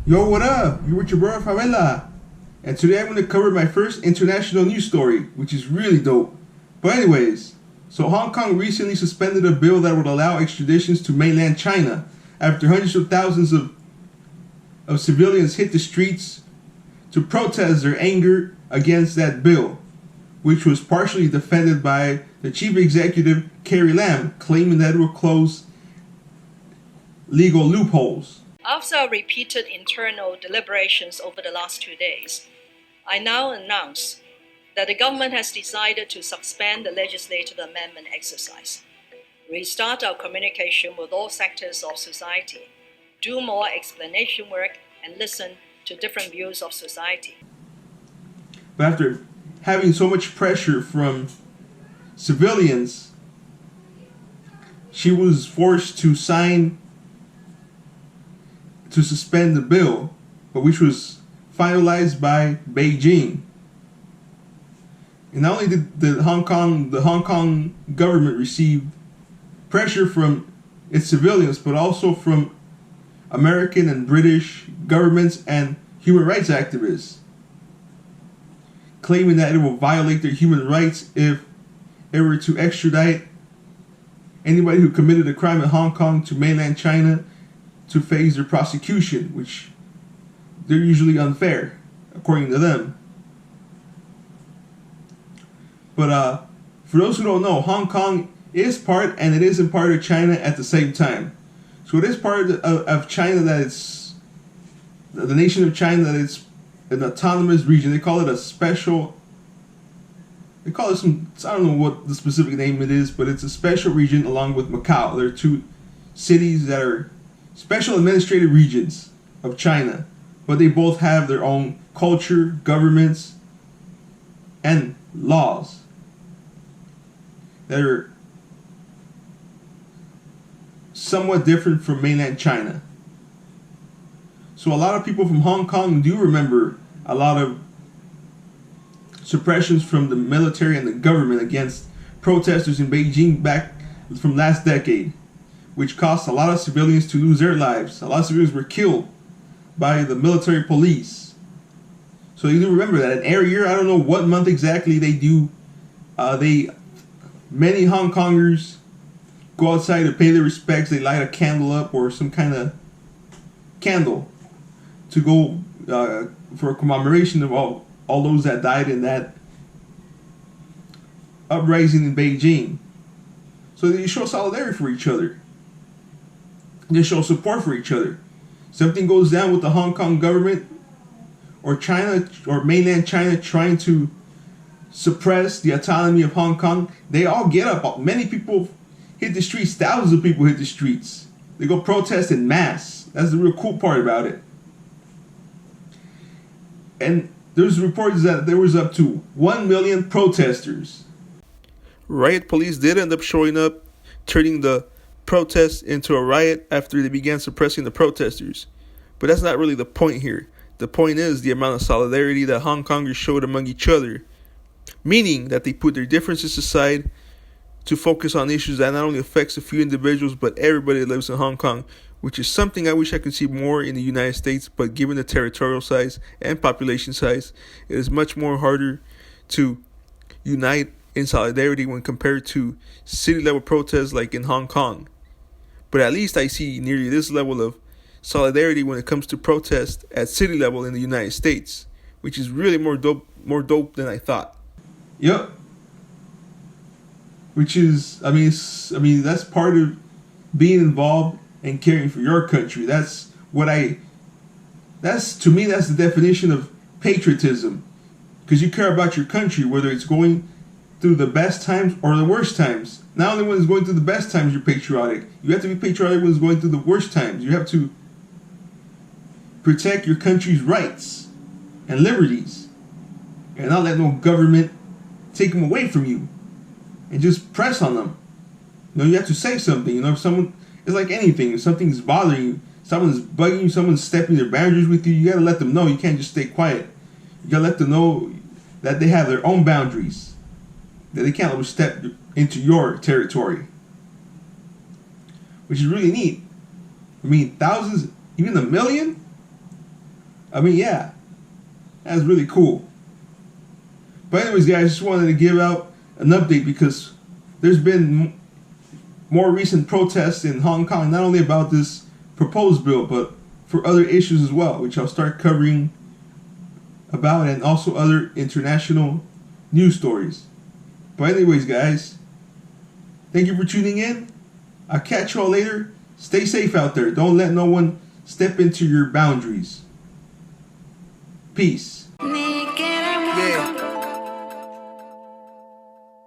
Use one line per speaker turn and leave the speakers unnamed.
Yo, what up? You with your bro Favela. And today I'm going to cover my first international news story, which is really dope. But anyways, so Hong Kong recently suspended a bill that would allow extraditions to mainland China after hundreds of thousands of civilians hit the streets to protest their anger against that bill, which was partially defended by the chief executive, Carrie Lam, claiming that it would close legal loopholes.
After repeated internal deliberations over the last 2 days, I now announce that the government has decided to suspend the legislative amendment exercise, restart our communication with all sectors of society, do more explanation work, and listen to different views of society.
But after having so much pressure from civilians, she was forced to sign to suspend the bill, but which was finalized by Beijing. And not only did the Hong Kong government receive pressure from its civilians, but also from American and British governments and human rights activists, claiming that it will violate their human rights if it were to extradite anybody who committed a crime in Hong Kong to mainland China to face their prosecution, which they're usually unfair, according to them. But for those who don't know, Hong Kong is part and it isn't part of China at the same time. So it is part of China that it's the nation of China that it's an autonomous region. They call it a special. They call it some. I don't know what the specific name it is, but it's a special region along with Macau. There are two cities that are special administrative regions of China, but they both have their own culture, governments, and laws that are somewhat different from mainland China. So a lot of people from Hong Kong do remember a lot of suppressions from the military and the government against protesters in Beijing back from last decade, which cost a lot of civilians to lose their lives. A lot of civilians were killed by the military police. So you do remember that. And every year, I don't know what month exactly they do, many Hong Kongers go outside to pay their respects. They light a candle up or some kind of candle to go for a commemoration of all those that died in that uprising in Beijing. So they show solidarity for each other. They show support for each other. Something goes down with the Hong Kong government or China or mainland China trying to suppress the autonomy of Hong Kong, they all get up. Many people hit the streets. Thousands of people hit the streets. They go protest in mass. That's the real cool part about it. And there's reports that there was up to 1 million protesters.
Riot police did end up showing up, turning the protests into a riot after they began suppressing the protesters. But that's not really the point here. The point is the amount of solidarity that Hong Kongers showed among each other, meaning that they put their differences aside to focus on issues that not only affects a few individuals but everybody that lives in Hong Kong, which is something I wish I could see more in the United States, but given the territorial size and population size, it is much more harder to unite in solidarity when compared to city-level protests like in Hong Kong. But at least I see nearly this level of solidarity when it comes to protest at city level in the United States, which is really more dope than I thought.
Yep. Which is, that's part of being involved and caring for your country. That's to me, that's the definition of patriotism. Because you care about your country, whether it's going through the best times or the worst times. Not only when it's going through the best times, you're patriotic. You have to be patriotic when it's going through the worst times. You have to protect your country's rights and liberties and not let no government take them away from you and just press on them. You have to say something. If someone, it's like anything. If something's bothering you, someone's bugging you, someone's stepping their boundaries with you, you got to let them know. You can't just stay quiet. You got to let them know that they have their own boundaries, that they can't overstep into your territory, which is really neat. Thousands, even a million? I mean, yeah, that's really cool. But anyways, guys, just wanted to give out an update because there's been more recent protests in Hong Kong, not only about this proposed bill, but for other issues as well, which I'll start covering about, and also other international news stories. But anyways, guys, thank you for tuning in. I'll catch y'all later. Stay safe out there. Don't let no one step into your boundaries. Peace.
Yeah.